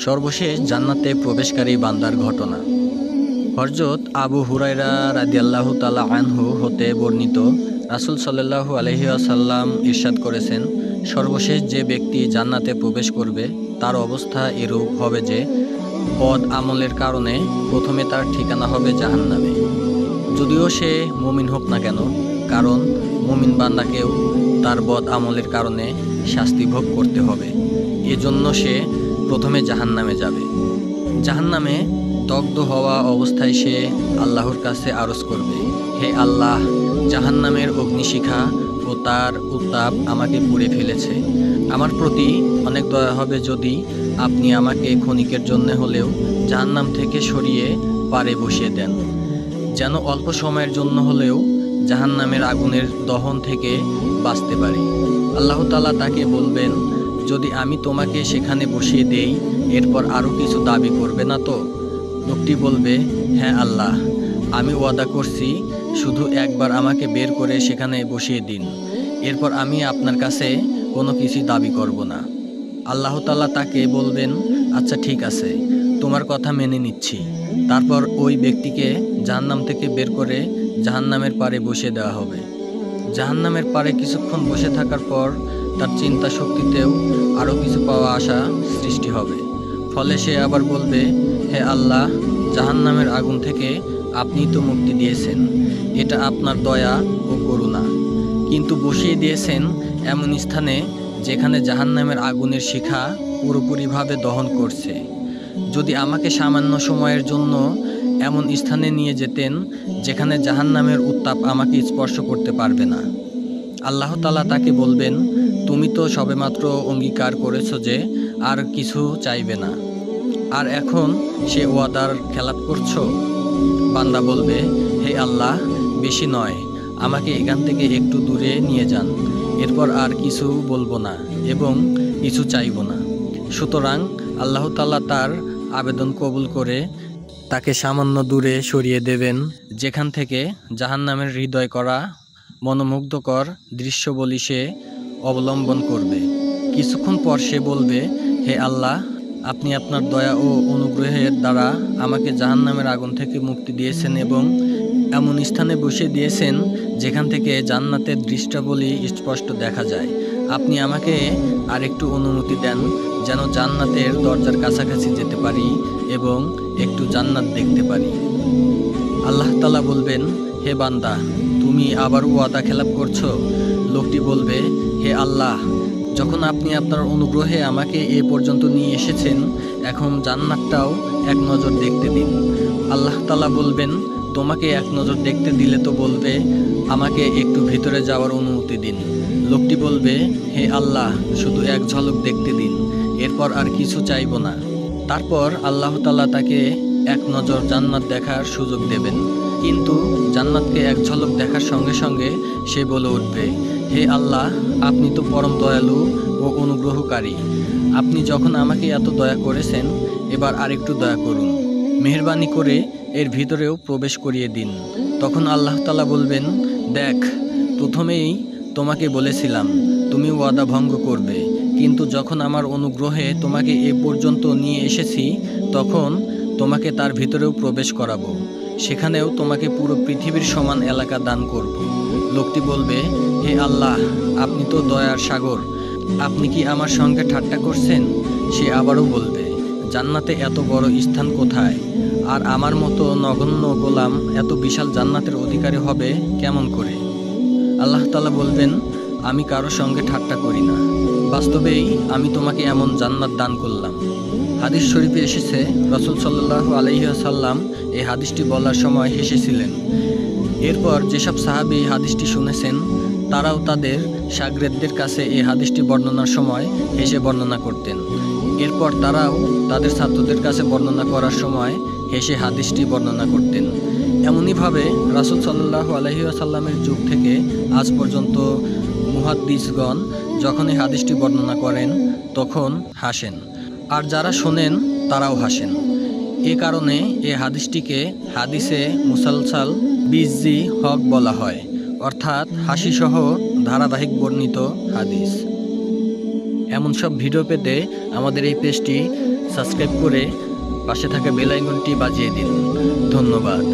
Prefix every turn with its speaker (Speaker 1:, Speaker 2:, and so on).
Speaker 1: সর্বশেষ জান্নাতে প্রবেশকারী বান্দার ঘটনা। হযরত আবু হুরায়রা রাদিয়াল্লাহু তাআলা আনহু হতে বর্ণিত, রাসূল সাল্লাল্লাহু আলাইহি ওয়াসাল্লাম ইরশাদ করেছেন, সর্বশেষ যে ব্যক্তি জান্নাতে প্রবেশ করবে তার অবস্থা এরূপ হবে যে বদ আমলের কারণে প্রথমে তার ঠিকানা হবে জাহান্নামে, যদিও সে মুমিন হোক না কেন, কারণ মুমিন বান্দাকেও তার বদ আমলের কারণে শাস্তি ভোগ করতে হবে। এজন্য সে প্রথমে জাহান্নামে যাবে। জাহান্নামে দগ্ধ হওয়া অবস্থায় সে আল্লাহর কাছে আরজ করবে, হে আল্লাহ, জাহান্নামের অগ্নিশিখা ও তার উত্তাপ আমাকে পুড়ে ফেলেছে। আমার প্রতি অনেক দয়া হবে যদি আপনি আমাকে ক্ষণিকের জন্য হলেও জাহান্নাম থেকে সরিয়ে পারে বসিয়ে দেন, যেন অল্প সময়ের জন্য হলেও জাহান্নামের আগুনের দহন থেকে বাঁচতে পারি। আল্লাহ তাআলা তাকে বলবেন, যদি আমি তোমাকে সেখানে বসিয়ে দেই, এরপর আরও কিছু দাবি করবে না তো? লোকটি বলবে, হ্যাঁ আল্লাহ, আমি ওয়াদা করছি, শুধু একবার আমাকে বের করে সেখানে বসিয়ে দিন, এরপর আমি আপনার কাছে কোনো কিছু দাবি করব না। আল্লাহ তাআলা তাকে বলবেন, আচ্ছা ঠিক আছে, তোমার কথা মেনে নিচ্ছি। তারপর ওই ব্যক্তিকে জাহান্নাম থেকে বের করে জাহান্নামের পাড়ে বসিয়ে দেওয়া হবে। জাহান্নামের পাড়ে কিছুক্ষণ বসে থাকার পর তার চিন্তা শক্তিতেও আরও কিছু পাওয়া আশা সৃষ্টি হবে। ফলে সে আবার বলবে, হে আল্লাহ, জাহান্নামের আগুন থেকে আপনি তো মুক্তি দিয়েছেন, এটা আপনার দয়া ও করুণা, কিন্তু বসিয়ে দিয়েছেন এমন স্থানে যেখানে জাহান্নামের আগুনের শিখা পুরোপুরিভাবে দহন করছে। যদি আমাকে সামান্য সময়ের জন্য এমন স্থানে নিয়ে যেতেন যেখানে জাহান্নামের উত্তাপ আমাকে স্পর্শ করতে পারবে না। আল্লাহ তাআলা তাকে বলবেন, তুমি তো সবেমাত্র অঙ্গীকার করেছো যে আর কিছু চাইবে না, আর এখন সে ওয়াদার খেলাপ করছো? বান্দা বলবে, হে আল্লাহ, বেশি নয়, আমাকে এখান থেকে একটু দূরে নিয়ে যান, এরপর আর কিছু বলবো না এবং কিছু চাইবো না। সুতরাং আল্লাহ তাআলা তার আবেদন কবুল করে তাকে সামান্য দূরে সরিয়ে দেবেন, যেখান থেকে জাহান্নামের হৃদয় করা মনোমুগ্ধকর দৃশ্যবলী সে অবলম্বন করবে। কিছুক্ষণ পর সে বলবে, হে আল্লাহ, আপনি আপনার দয়া ও অনুগ্রহের দ্বারা আমাকে জাহান্নামের আগুন থেকে মুক্তি দিয়েছেন এবং এমন স্থানে বসিয়ে দিয়েছেন যেখান থেকে জান্নাতের দৃশ্যাবলী স্পষ্ট দেখা যায়। আপনি আমাকে আরেকটু অনুমতি দেন, যেন জান্নাতের দরজার কাছাকাছি যেতে পারি এবং একটু জান্নাত দেখতে পারি। আল্লাহ তাআলা বলবেন, হে বান্দা, তুমি আবার ওয়াদা খেলাপ করছো? লোকটি বলবে, হে আল্লাহ, যখন আপনি আপনার অনুগ্রহে আমাকে এ পর্যন্ত নিয়ে এসেছেন, এখন জান্নাতটাও এক নজর দেখতে দিন। আল্লাহ তাআলা বলবেন, তোমাকে এক নজর দেখতে দিলে তো বলবে, আমাকে একটু ভিতরে যাওয়ার অনুমতি দিন। লোকটি বলবে, হে আল্লাহ, শুধু এক ঝলক দেখতে দিন, এরপর আর কিছু চাইব না। তারপর আল্লাহ তাআলা তাকে এক নজর জান্নাত দেখার সুযোগ দেবেন, কিন্তু জান্নাতকে এক ঝলক দেখার সঙ্গে সঙ্গে সে বলে উঠবে, হে আল্লাহ, আপনি তো পরম দয়ালু ও অনুগ্রহকারী, আপনি যখন আমাকে এত দয়া করেছেন, এবার আরেকটু দয়া করুন, মেহেরবানি করে এর ভিতরেও প্রবেশ করিয়ে দিন। তখন আল্লাহ তাআলা বলবেন, দেখ, প্রথমেই তোমাকে বলেছিলাম তুমি ওয়াদা ভঙ্গ করবে, কিন্তু যখন আমার অনুগ্রহে তোমাকে এ পর্যন্ত নিয়ে এসেছি, তখন তোমাকে তার ভিতরেও প্রবেশ করাবো, সেখানেও তোমাকে পুরো পৃথিবীর সমান এলাকা দান করব। লোকটি বলবে, হে আল্লাহ, আপনি তো দয়ার সাগর, আপনি কি আমার সঙ্গে ঠাট্টা করছেন? সে আবারও বলবে, জান্নাতে এত বড় স্থান কোথায়, আর আমার মতো নগণ্য গোলাম এত বিশাল জান্নাতের অধিকারী হবে কেমন করে? আল্লাহ তাআলা বলবেন, আমি কারো সঙ্গে ঠাট্টা করি না, বাস্তবেই আমি তোমাকে এমন জান্নাত দান করলাম। হাদিস শরীফে এসেছে, রাসূল সাল্লাল্লাহু আলাইহি ওয়াসাল্লাম এই হাদিসটি বলার সময় হেসেছিলেন। এরপর যেসব সাহাবী হাদিসটি শুনেছেন, তারাও তাদের শাগরেদদের কাছে এই হাদিসটি বর্ণনার সময় হেসে বর্ণনা করতেন। এরপর তারাও তাদের ছাত্রদের কাছে বর্ণনা করার সময় হেসে হাদিসটি বর্ণনা করতেন। এমনইভাবে রাসূল সাল্লাল্লাহু আলাইহি ওয়াসাল্লামের যুগ থেকে আজ পর্যন্ত মুহাদ্দিসগণ যখন এই হাদিসটি বর্ণনা করেন তখন হাসেন, আর যারা শোনেন তারাও হাসেন। এ কারণে এই হাদিসটিকে হাদিসে মুসালসাল বিজি হক বলা হয়, অর্থাৎ হাসিসহ ধারাবাহিক বর্ণিত হাদিস। এমন সব ভিডিও পেতে আমাদের এই পেজটি সাবস্ক্রাইব করে পাশে থাকা বেল আইকনটি বাজিয়ে দিন। ধন্যবাদ।